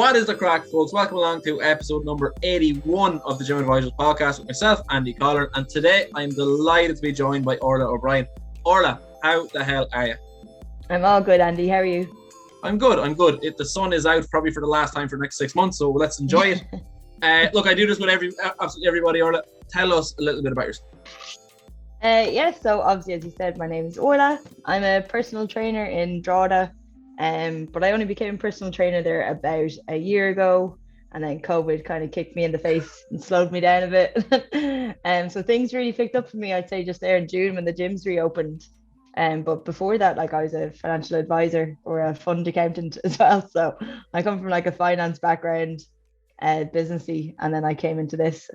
What is the crack, folks? Welcome along to episode number 81 of the Gym Advisors podcast with myself, Andy Collar, and today I'm delighted to be joined by Orlaith O'Brien. Orla, how the hell are you? I'm all good, Andy. How are you? I'm good. The sun is out probably for the last time for the next 6 months, so let's enjoy it. Look, I do this with absolutely everybody. Orla, tell us a little bit about yourself. So obviously, as you said, my name is Orla. I'm a personal trainer in Drogheda, but I only became a personal trainer there about a year ago, and then COVID kind of kicked me in the face and slowed me down a bit. So things really picked up for me, I'd say, just there in June when the gyms reopened. But before that, I was a financial advisor or a fund accountant as well. So I come from a finance background, businessy, and then I came into this.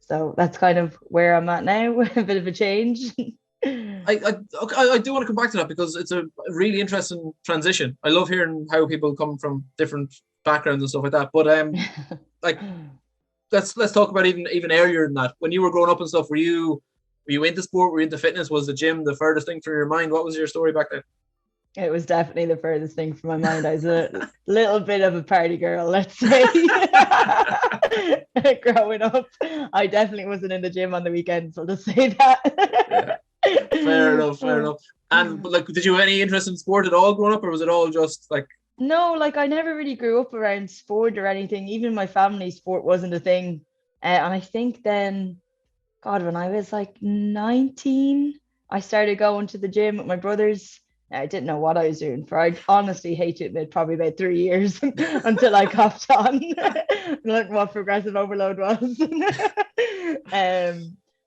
So that's kind of where I'm at now, a bit of a change. I do want to come back to that because it's a really interesting transition. I love hearing how people come from different backgrounds and stuff like that. But let's talk about even earlier than that. When you were growing up and stuff, were you into sport? Were you into fitness? Was the gym the furthest thing from your mind? What was your story back then? It was definitely the furthest thing from my mind. I was a little bit of a party girl, let's say. Growing up, I definitely wasn't in the gym on the weekends. I'll just say that. Yeah. Fair enough. And did you have any interest in sport at all growing up, or was it all just like? No, I never really grew up around sport or anything. Even my family, sport wasn't a thing. And I think then, God, when I was 19, I started going to the gym with my brothers. I didn't know what I was doing for. I honestly hate to admit, probably about 3 years until I copped on, learned what progressive overload was.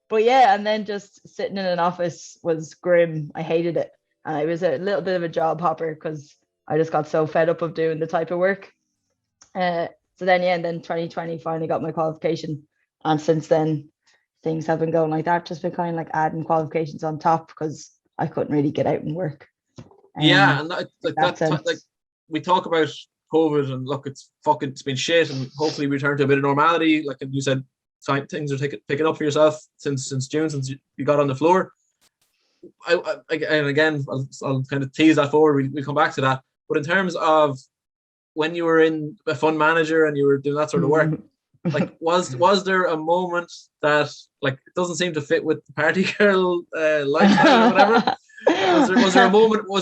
But yeah, and then just sitting in an office was grim. I hated it. And I was a little bit of a job hopper because I just got so fed up of doing the type of work. And then 2020 finally got my qualification. And since then, things have been going like that, just been kind of adding qualifications on top because I couldn't really get out and work. Yeah, and we talk about COVID and look, it's been shit, and hopefully we return to a bit of normality. Like you said, things are picking up for yourself since June, since you got on the floor. And again, I'll kind of tease that forward. We'll come back to that. But in terms of when you were in a fund manager and you were doing that sort of work, was there a moment that it doesn't seem to fit with the party girl lifestyle or whatever? Was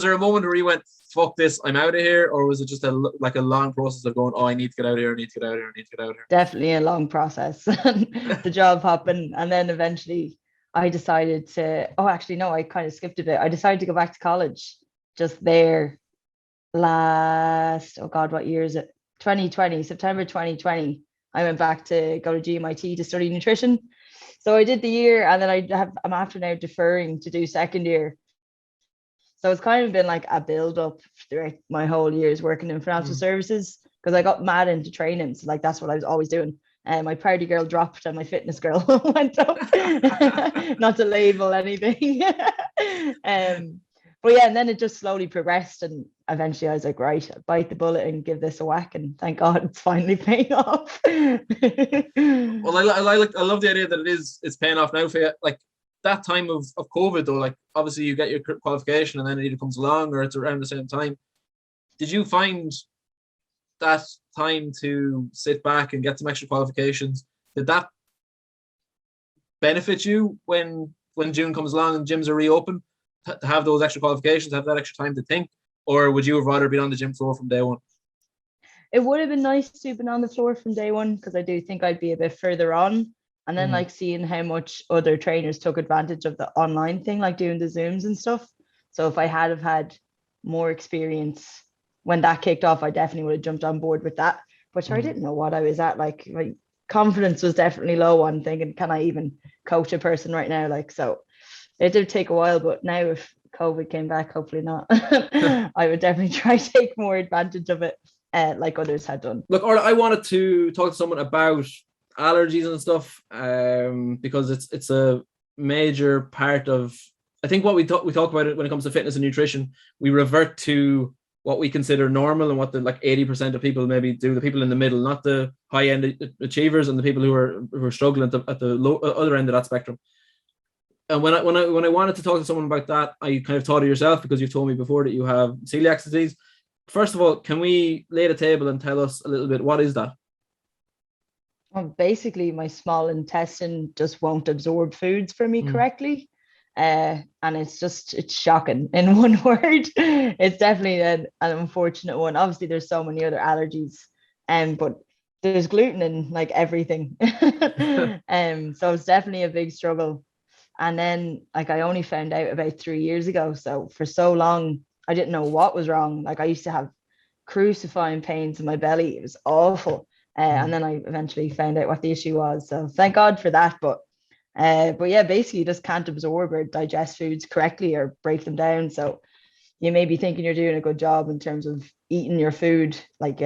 there a moment where you went, fuck this, I'm out of here? Or was it just a long process of going, oh, I need to get out of here, Definitely a long process. The job hopping, and then eventually I decided to, I kind of skipped a bit. I decided to go back to college just there what year is it? 2020, September 2020. I went back to go to GMIT to study nutrition. So I did the year, and then I'm after now deferring to do second year. So it's kind of been a build up throughout my whole years working in financial services, because I got mad into training. So that's what I was always doing. And my party girl dropped and my fitness girl went up. Not to label anything. But yeah, and then it just slowly progressed, and eventually I was like, right, I'll bite the bullet and give this a whack, and thank God it's finally paying off. Well, I love the idea that it's paying off now for you. That time of COVID though, obviously you get your qualification and then it either comes along or it's around the same time. Did you find that time to sit back and get some extra qualifications, did that benefit you when June comes along and gyms are reopened, to have those extra qualifications, have that extra time to think? Or would you have rather been on the gym floor from day one? It would have been nice to have been on the floor from day one, because I do think I'd be a bit further on. And then seeing how much other trainers took advantage of the online thing, doing the Zooms and stuff. So if I had more experience when that kicked off, I definitely would have jumped on board with that. But I didn't know what I was at. My confidence was definitely low on thinking, can I even coach a person right now? So it did take a while, but now if COVID came back, hopefully not, I would definitely try to take more advantage of it, like others had done. Look, Orla, I wanted to talk to someone about allergies and stuff, because it's a major part of, I think, what we talk about it when it comes to fitness and nutrition. We revert to what we consider normal and what the 80% of people maybe do, the people in the middle, not the high end achievers and the people who are struggling at the other end of that spectrum. And when I wanted to talk to someone about that, I kind of thought of yourself, because you've told me before that you have celiac disease. first of all, can we lay the table and tell us a little bit, what is that? Well, basically, my small intestine just won't absorb foods for me correctly. And it's shocking in one word. It's definitely an unfortunate one. Obviously, there's so many other allergies, but there's gluten in like everything. So it's definitely a big struggle. And then like I only found out about 3 years ago. So for so long, I didn't know what was wrong. Like I used to have crucifying pains in my belly. It was awful. And then I eventually found out what the issue was. So thank God for that. But yeah, basically you just can't absorb or digest foods correctly or break them down. So you may be thinking you're doing a good job in terms of eating your food, like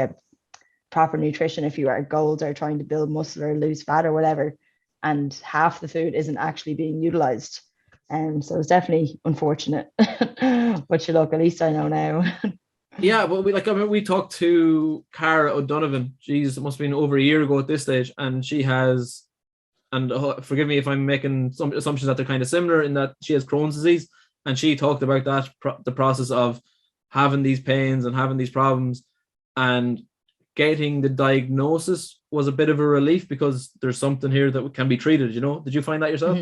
proper nutrition if you are goals are trying to build muscle or lose fat or whatever. And half the food isn't actually being utilized. So it's definitely unfortunate. But you look, at least I know now. Yeah, well, we talked to Cara O'Donovan. Jeez, it must have been over a year ago at this stage, and she has, and forgive me if I'm making some assumptions that they're kind of similar, in that she has Crohn's disease, and she talked about that the process of having these pains and having these problems, and getting the diagnosis was a bit of a relief because there's something here that can be treated. Did you find that yourself?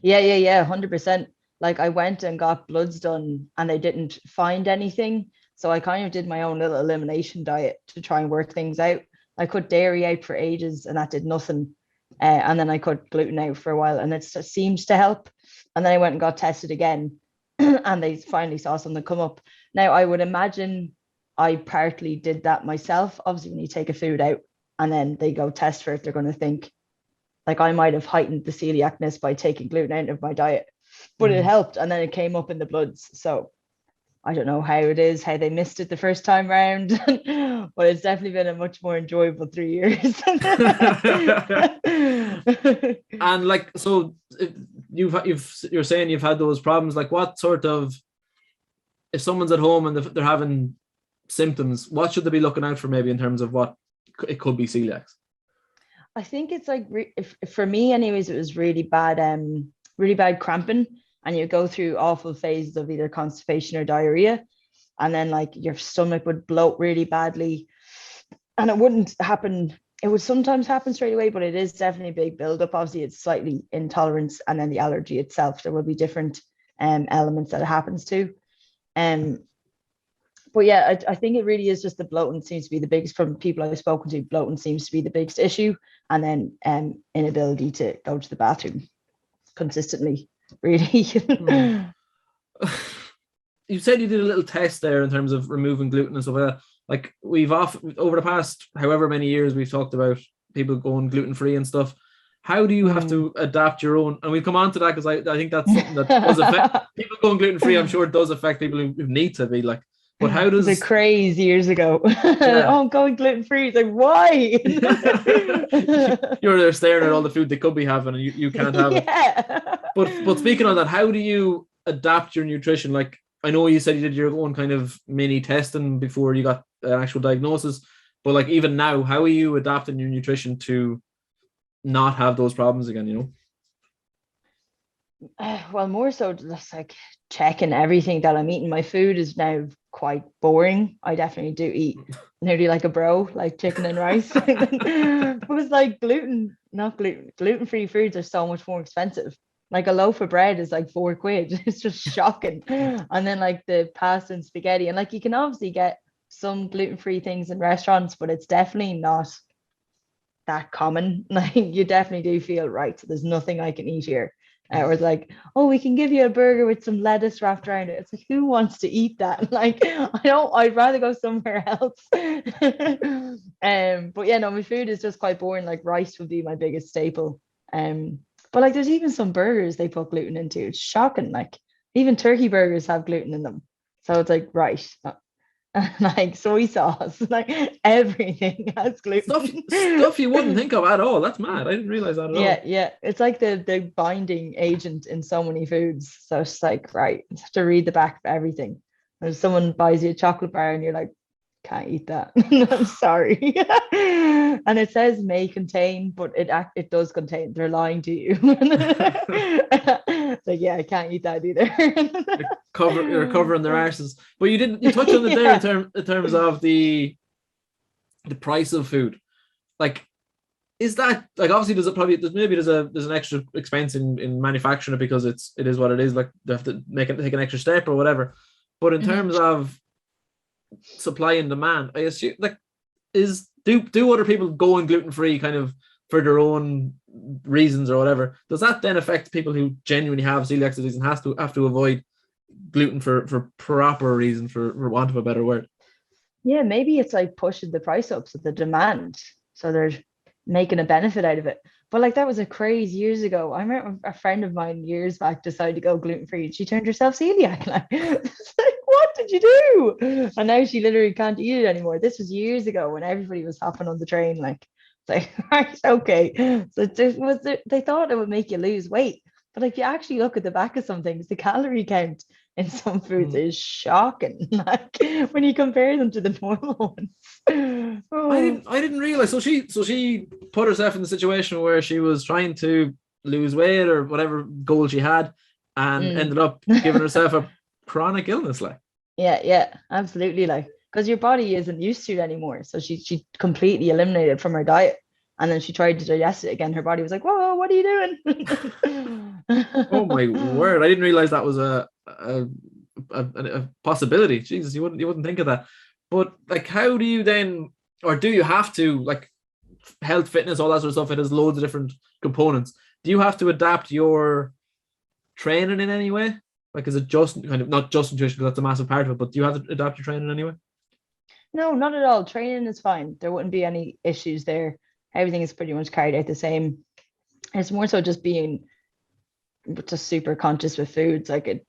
Yeah, 100%. Like I went and got bloods done, and they didn't find anything. So I kind of did my own little elimination diet to try and work things out. I cut dairy out for ages and that did nothing. And then I cut gluten out for a while and it seems to help. And then I went and got tested again and they finally saw something come up. Now, I would imagine I partly did that myself. Obviously, when you take a food out and then they go test for it, they're going to think like I might have heightened the celiacness by taking gluten out of my diet, but it helped. And then it came up in the bloods. So I don't know how they missed it the first time round, but it's definitely been a much more enjoyable 3 years. And like, so you're saying you've had those problems. Like, what sort of, if someone's at home and they're having symptoms, what should they be looking out for maybe in terms of what it could be celiac? I think it's like for me, anyways, it was really bad cramping. And you go through awful phases of either constipation or diarrhea. And then like your stomach would bloat really badly. And it wouldn't happen. It would sometimes happen straight away, but it is definitely a big buildup. Obviously, it's slightly intolerance and then the allergy itself. There will be different elements that it happens to. But yeah, I think it really is just the bloating seems to be the biggest, from people I've spoken to, bloating seems to be the biggest issue. And then inability to go to the bathroom consistently. Really. You said you did a little test there in terms of removing gluten and stuff like that. Like over the past however many years we've talked about people going gluten-free and stuff. How do you have to adapt your own? And we'll come on to that because I think that's something that does affect people going gluten-free. I'm sure it does affect people who need to be like. But how does the craze years ago? Yeah. Oh, I'm going gluten-free. It's like, why? You're there staring at all the food they could be having and you can't have it. But speaking of that, how do you adapt your nutrition? Like, I know you said you did your own kind of mini testing before you got an actual diagnosis, but like even now, how are you adapting your nutrition to not have those problems again? Well, more so just like checking everything that I'm eating. My food is now quite boring. I definitely do eat nearly like a bro, like chicken and rice. Because like gluten-free foods are so much more expensive. Like a loaf of bread is like £4. It's just shocking. And then like the pasta and spaghetti. And like you can obviously get some gluten-free things in restaurants, but it's definitely not that common. Like you definitely do feel right. So there's nothing I can eat here. Or it's like, oh, we can give you a burger with some lettuce wrapped around it. It's like, who wants to eat that? Like, I'd rather go somewhere else. But yeah, no, my food is just quite boring. Like rice would be my biggest staple. But like there's even some burgers they put gluten into. It's shocking. Like even turkey burgers have gluten in them. So it's like, right. Like soy sauce, like everything has gluten. Stuff you wouldn't think of at all. That's mad. I didn't realize that at all. Yeah. It's like the binding agent in so many foods. So it's like, right, you have to read the back of everything. When someone buys you a chocolate bar and you're like, can't eat that. I'm sorry. And it says may contain, but it does contain. They're lying to you. Like, yeah, I can't eat that either. You're covering their arses. But you touched on it there in terms of the price of food. Like, is that like, obviously there's an extra expense in manufacturing it because it is what it is, like they have to take an extra step or whatever. But in terms of supply and demand, I assume, like, do other people going gluten-free kind of for their own reasons or whatever? Does that then affect people who genuinely have celiac disease and have to avoid gluten for proper reason, for want of a better word? Yeah, maybe it's like pushing the price up, so the demand, so they're making a benefit out of it. But like, that was a craze years ago. I remember a friend of mine years back decided to go gluten-free and she turned herself celiac. Like, it's like, what did you do? And now she literally can't eat it anymore. This was years ago when everybody was hopping on the train. Like, it's like, right, okay. So they thought it would make you lose weight. But like, you actually look at the back of some things, the calorie count in some foods is shocking. Like, when you compare them to the normal ones. I didn't realize. So she put herself in the situation where she was trying to lose weight or whatever goal she had, and ended up giving herself a chronic illness. Like, yeah, absolutely. Like, because your body isn't used to it anymore. So she completely eliminated from her diet. And then she tried to digest it again. Her body was like, whoa, what are you doing? Oh my word. I didn't realize that was a possibility. Jesus, you wouldn't think of that. But like, how do you then, or do you have to, like, health, fitness, all that sort of stuff, it has loads of different components. Do you have to adapt your training in any way? Like, is it just kind of, not just nutrition, because that's a massive part of it, but do you have to adapt your training anyway? No, not at all. Training is fine. There wouldn't be any issues there. Everything is pretty much carried out the same. It's more so just being just super conscious with foods. Like, it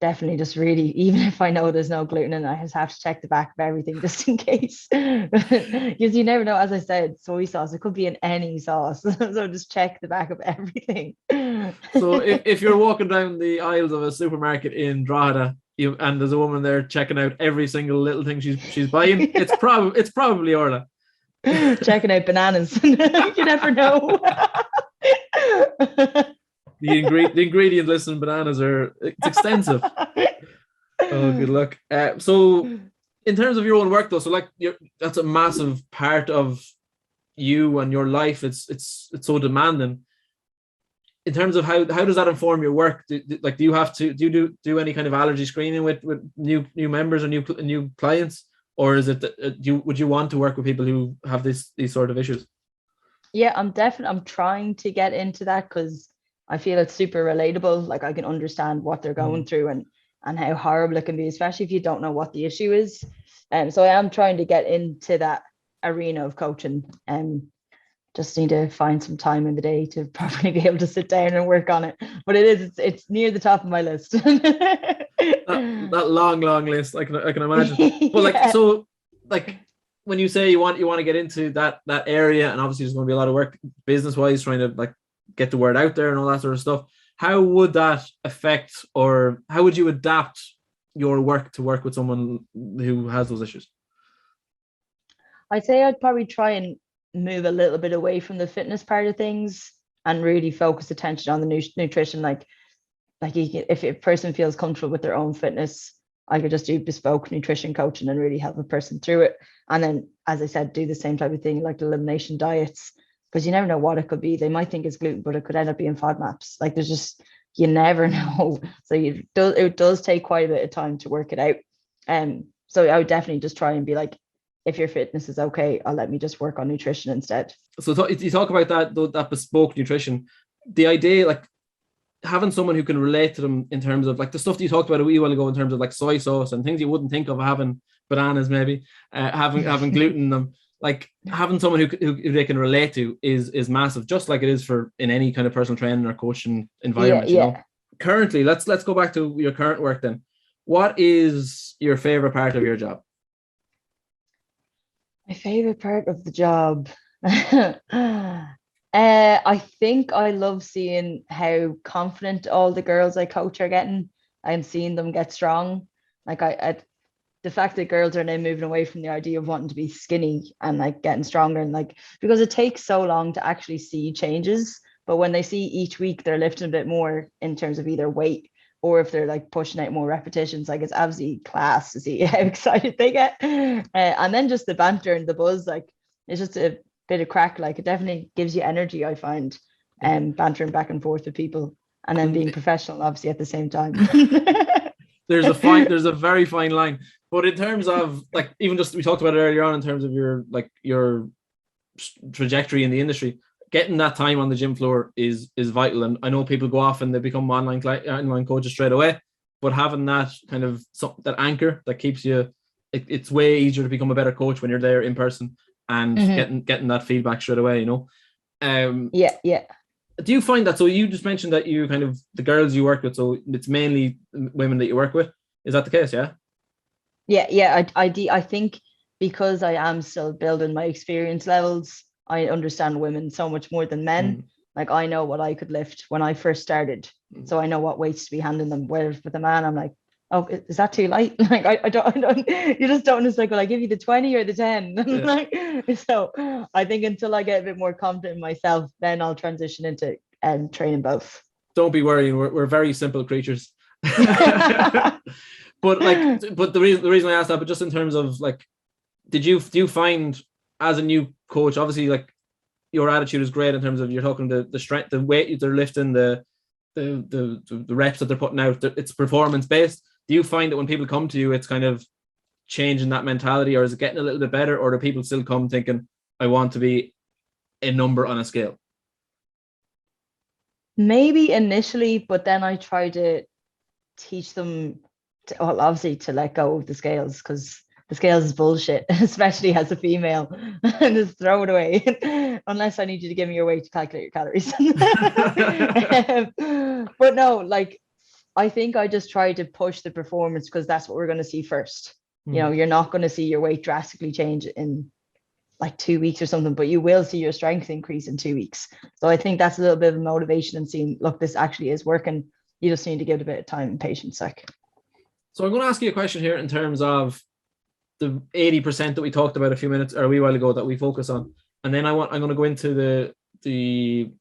definitely just really, even if I know there's no gluten in it, I just have to check the back of everything just in case. Because you never know. As I said, soy sauce, it could be in any sauce. So just check the back of everything. So if you're walking down the aisles of a supermarket in Drogheda, and there's a woman there checking out every single little thing she's buying, it's probably Orla. Checking out bananas. You never know. The ingredient list in bananas it's extensive. Oh, good luck. So in terms of your own work though, so like, that's a massive part of you and your life. It's so demanding. In terms of how does that inform your work? Do you have to do any kind of allergy screening with new members or new clients, or is it would you want to work with people who have these sort of issues? Yeah, I'm trying to get into that because I feel it's super relatable. Like, I can understand what they're going through and how horrible it can be, especially if you don't know what the issue is. So I am trying to get into that arena of coaching. Just need to find some time in the day to probably be able to sit down and work on it. But it's near the top of my list. that long list, I can imagine. But like, so like, when you say you want to get into that area, and obviously there's going to be a lot of work business wise trying to like get the word out there and all that sort of stuff, how would that affect, or how would you adapt your work to work with someone who has those issues? I'd say I'd probably try and move a little bit away from the fitness part of things and really focus attention on the nutrition. Like if a person feels comfortable with their own fitness, I could just do bespoke nutrition coaching and really help a person through it. And then, as I said, do the same type of thing, like the elimination diets, because you never know what it could be. They might think it's gluten, but it could end up being FODMAPs. Like, there's just, you never know. So it does take quite a bit of time to work it out. So I would definitely just try and be like, if your fitness is okay, let me just work on nutrition instead. So you talk about that bespoke nutrition, the idea, like, having someone who can relate to them in terms of like the stuff that you talked about a wee while ago in terms of like soy sauce and things you wouldn't think of having bananas, maybe having gluten in them. Like, having someone who they can relate to is massive, just like it is for in any kind of personal training or coaching environment. You know, currently, let's go back to your current work then. What is your favorite part of your job? My favorite part of the job. I think I love seeing how confident all the girls I coach are getting. I'm seeing them get strong. Like, the fact that girls are now moving away from the idea of wanting to be skinny and like getting stronger, and like, because it takes so long to actually see changes. But when they see each week they're lifting a bit more in terms of either weight, or if they're like pushing out more repetitions, like it's absolutely class to see how excited they get. And then just the banter and the buzz, like it's just a bit of crack. Like it definitely gives you energy, I find, bantering back and forth with people, and then being professional obviously at the same time. There's a very fine line. But in terms of like, even just we talked about it earlier on in terms of your trajectory in the industry, getting that time on the gym floor is vital. And I know people go off and they become online coaches straight away, but having that kind of that anchor that keeps you, it's way easier to become a better coach when you're there in person and getting that feedback straight away, you know. Yeah. Do you find that, so you just mentioned that you kind of, the girls you work with, so it's mainly women that you work with, is that the case? I think because I am still building my experience levels, I understand women so much more than men. Like I know what I could lift when I first started, so I know what weights to be handing them. Whereas with a man, I'm like, oh, is that too light? Like I don't. You just don't. It's like, will I give you the 20 or the 10? Like, so I think until I get a bit more confident in myself, then I'll transition into training both. Don't be worrying. We're very simple creatures. But the reason I asked that, but just in terms of like, do you find as a new coach, obviously like your attitude is great in terms of you're talking the strength, the weight they're lifting, the reps that they're putting out, it's performance based. Do you find that when people come to you, it's kind of changing that mentality, or is it getting a little bit better, or do people still come thinking, I want to be a number on a scale? Maybe initially, but then I try to teach them obviously to let go of the scales, because the scales is bullshit, especially as a female, and just throw it away unless I need you to give me your weight to calculate your calories. But no, like I think I just try to push the performance, because that's what we're going to see first. You know, you're not going to see your weight drastically change in like 2 weeks or something, but you will see your strength increase in 2 weeks. So I think that's a little bit of motivation and seeing, look, this actually is working. You just need to give it a bit of time and patience. Like, so I'm going to ask you a question here in terms of the 80% that we talked about a few minutes or a wee while ago that we focus on, and then I'm going to go into the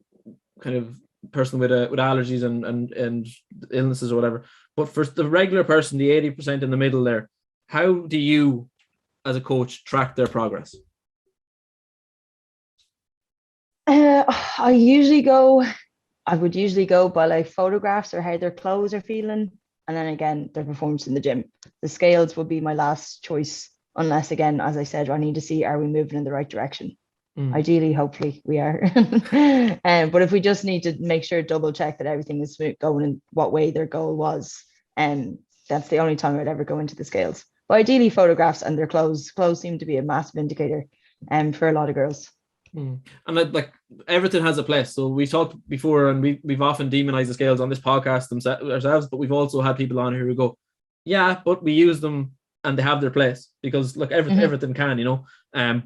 kind of person with allergies and illnesses or whatever. But for the regular person, the 80% in the middle there, how do you as a coach track their progress? I would usually go by like photographs or how their clothes are feeling, and then again their performance in the gym. The scales would be my last choice, unless again, as I said, I need to see, are we moving in the right direction? Ideally, hopefully we are. But if we just need to make sure, double check that everything is going in what way their goal was, that's the only time I'd ever go into the scales. But ideally photographs and their clothes seem to be a massive indicator for a lot of girls. And like everything has a place. So we talked before, and we've often demonized the scales on this podcast ourselves, but we've also had people on here who go, yeah, but we use them and they have their place, because look, everything can, you know.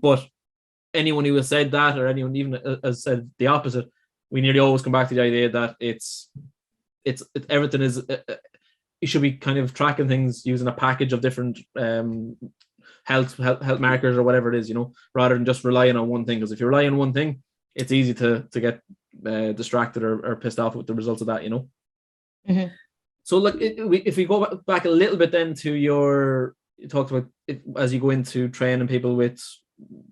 But anyone who has said that, or anyone even has said the opposite, we nearly always come back to the idea that it's everything is you should be kind of tracking things using a package of different health markers or whatever it is, you know, rather than just relying on one thing. Because if you rely on one thing, it's easy to get distracted or pissed off with the results of that, you know. So like if we go back a little bit then to you talked about it, as you go into training people with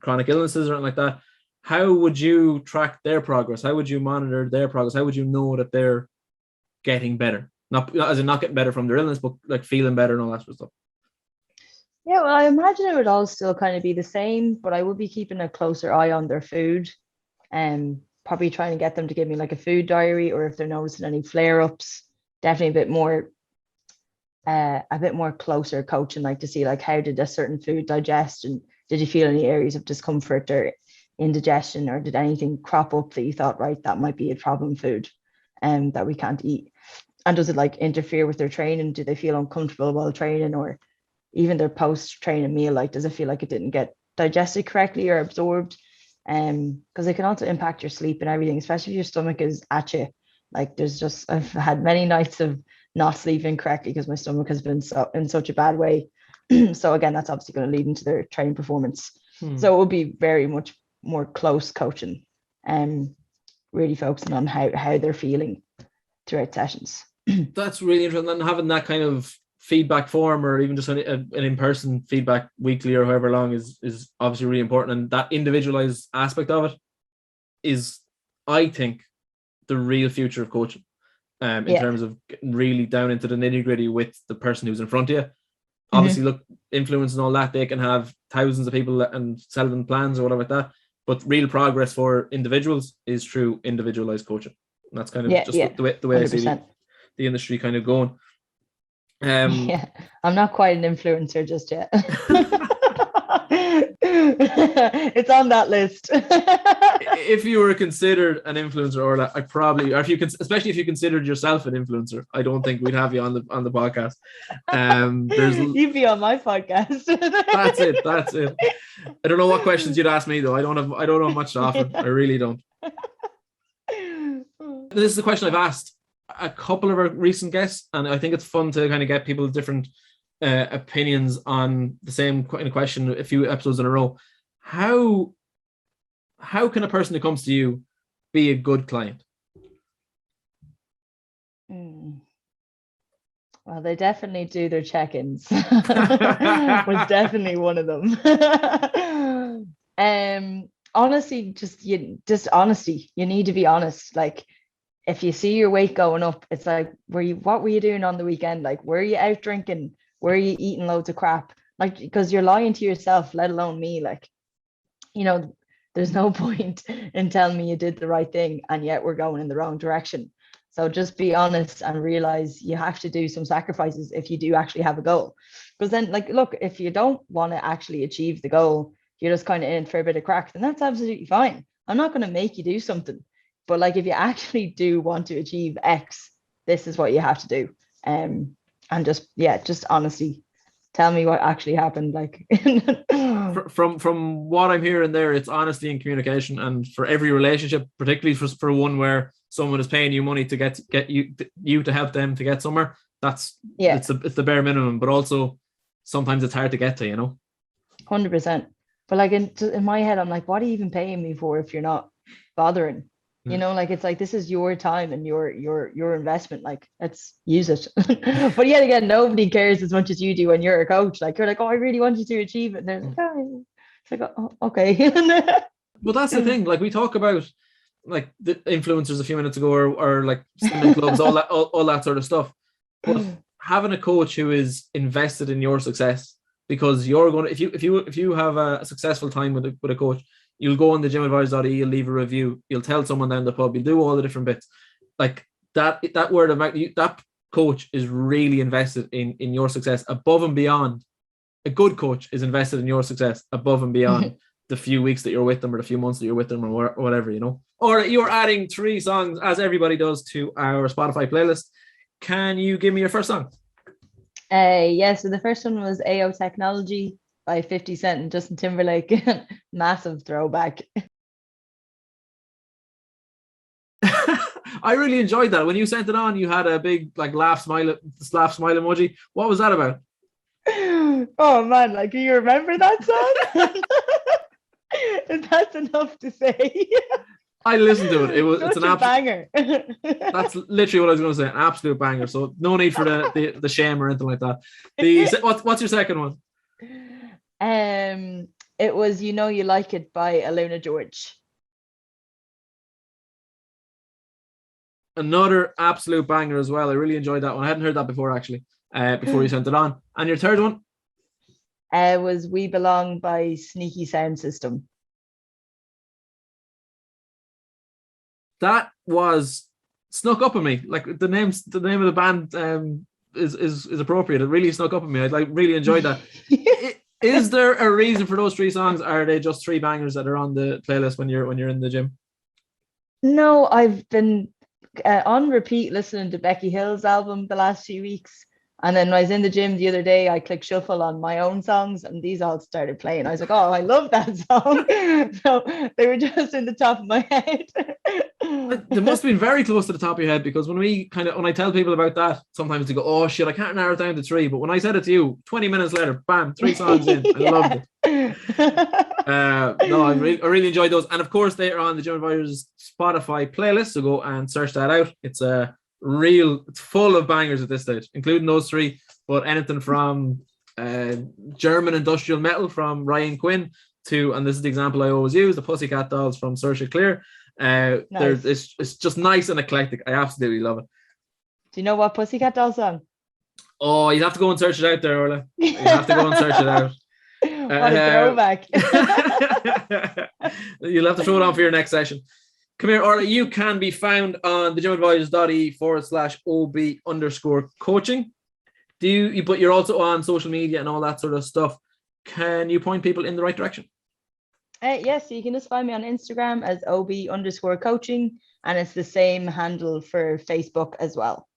chronic illnesses or anything like that, how would you track their progress? How would you monitor their progress? How would you know that they're getting better? Not as in not getting better from their illness, but like feeling better and all that sort of stuff. Yeah, well, I imagine it would all still kind of be the same, but I would be keeping a closer eye on their food, and probably trying to get them to give me like a food diary, or if they're noticing any flare-ups, definitely a bit more closer coaching, like to see like how did a certain food digest, and did you feel any areas of discomfort or indigestion, or did anything crop up that you thought, right, that might be a problem food that we can't eat, and does it like interfere with their training? Do they feel uncomfortable while training, or even their post-training meal, like does it feel like it didn't get digested correctly or absorbed? Because it can also impact your sleep and everything, especially if your stomach is at you. Like I've had many nights of not sleeping correctly because my stomach has been in such a bad way. So again, that's obviously going to lead into their training performance. So it will be very much more close coaching, really focusing on how they're feeling throughout sessions. That's really interesting. And having that kind of feedback form, or even just an in-person feedback weekly or however long, is obviously really important. And that individualized aspect of it is, I think, the real future of coaching, in terms of getting really down into the nitty-gritty with the person who's in front of you. Obviously, look, influence and all that, they can have thousands of people and sell them plans or whatever like that. But real progress for individuals is through individualized coaching. And that's kind of the way 100%. I see the industry kind of going. I'm not quite an influencer just yet. It's on that list. If you were considered an influencer, or that, especially if you considered yourself an influencer, I don't think we'd have you on the podcast. You'd be on my podcast. That's it. I don't know what questions you'd ask me though. I don't have much to offer. I really don't. This is the question I've asked a couple of our recent guests, and I think it's fun to kind of get people different opinions on the same kind of question a few episodes in a row. How can a person who comes to you be a good client? Well, they definitely do their check-ins. Was definitely one of them. Honestly, just honesty. You need to be honest. Like, if you see your weight going up, it's like, what were you doing on the weekend? Like, were you out drinking? Were you eating loads of crap? Like, because you're lying to yourself, let alone me. Like, there's no point in telling me you did the right thing and yet we're going in the wrong direction. So just be honest and realize you have to do some sacrifices if you do actually have a goal. Because then, like, look, if you don't want to actually achieve the goal, you're just kind of in for a bit of crack, then that's absolutely fine. I'm not going to make you do something. But like, if you actually do want to achieve X, this is what you have to do. And just honestly, tell me what actually happened. Like, from what I'm hearing there, it's honesty and communication. And for every relationship, particularly for one where someone is paying you money to get you to help them to get somewhere, it's the bare minimum. But also sometimes it's hard to get to, 100%. But like in my head, I'm like, what are you even paying me for if you're not bothering? Like, it's like, this is your time and your investment. Like, let's use it. But yet again, nobody cares as much as you do when you're a coach. Like, you're like, oh, I really want you to achieve it. And they're like, oh. It's like, oh, okay. Well, that's the thing. Like, we talk about like the influencers a few minutes ago, or like swimming clubs, all that sort of stuff. But having a coach who is invested in your success, because you're going to, if you have a successful time with a coach, you'll go on the gymadvice.ie, you'll leave a review, you'll tell someone down the pub, you'll do all the different bits. Like that word of mouth, that coach is really invested in your success above and beyond. A good coach is invested in your success above and beyond the few weeks that you're with them, or the few months that you're with them, or whatever, Or you're adding 3 songs, as everybody does, to our Spotify playlist. Can you give me your first song? So the first one was AO Technology by 50 Cent and Justin Timberlake. Massive throwback. I really enjoyed that. When you sent it on, you had a big like laugh smile emoji. What was that about? Oh man, like, do you remember that song? That's enough to say. I listened to it. It's an banger. That's literally what I was going to say. An absolute banger. So no need for the shame or anything like that. What's your second one? It was You Know You Like It by Aluna George. Another absolute banger as well. I really enjoyed that one. I hadn't heard that before, actually, before you sent it on. And your third one? Was We Belong by Sneaky Sound System. That was snuck up on me. Like, the name of the band is appropriate. It really snuck up on me. I really enjoyed that. Is there a reason for those 3 songs? Are they just 3 bangers that are on the playlist when you're in the gym? No, I've been on repeat listening to Becky Hill's album the last few weeks. And then when I was in the gym the other day, I clicked shuffle on my own songs and these all started playing. I was like, oh, I love that song. So they were just in the top of my head. They must have been very close to the top of your head, because when I tell people about that, sometimes they go, oh shit, I can't narrow it down to 3. But when I said it to you, 20 minutes later, bam, 3 songs in. I loved it. No, I really enjoyed those. And of course, they are on the Gym Advisors Spotify playlist, so go and search that out. It's full of bangers at this stage, including those 3, but anything from German industrial metal from Ryan Quinn to, and this is the example I always use, the Pussycat Dolls from Saoirse Clear. Nice. It's just nice and eclectic. I absolutely love it. Do you know what Pussycat Doll song? Oh, you'd have to go and search it out there, Orla. You have to go and search it out. What a throwback. You'll have to throw it on for your next session. Come here, Orla. You can be found on thegymadvisors.ie/OB_coaching. But you're also on social media and all that sort of stuff. Can you point people in the right direction? Yes, so you can just find me on Instagram as OB_coaching, and it's the same handle for Facebook as well.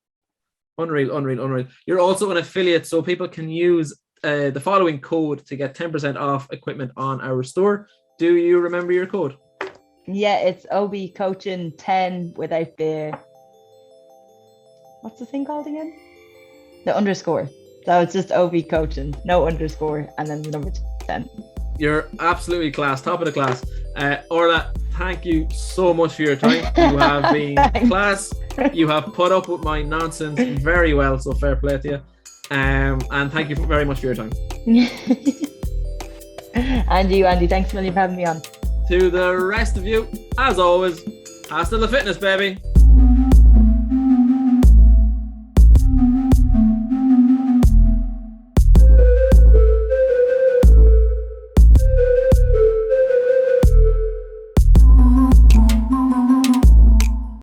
Unreal. You're also an affiliate, so people can use the following code to get 10% off equipment on our store. Do you remember your code? Yeah, it's OB Coaching 10 without the, what's the thing called again? The underscore. So it's just OB Coaching, no underscore, and then the number 10. You're absolutely class, top of the class. Orla, thank you so much for your time. You have been class. You have put up with my nonsense very well, so fair play to you. And thank you very much for your time. And you, Andy, thanks a million for having me on. To the rest of you, as always, hasta la fitness, baby.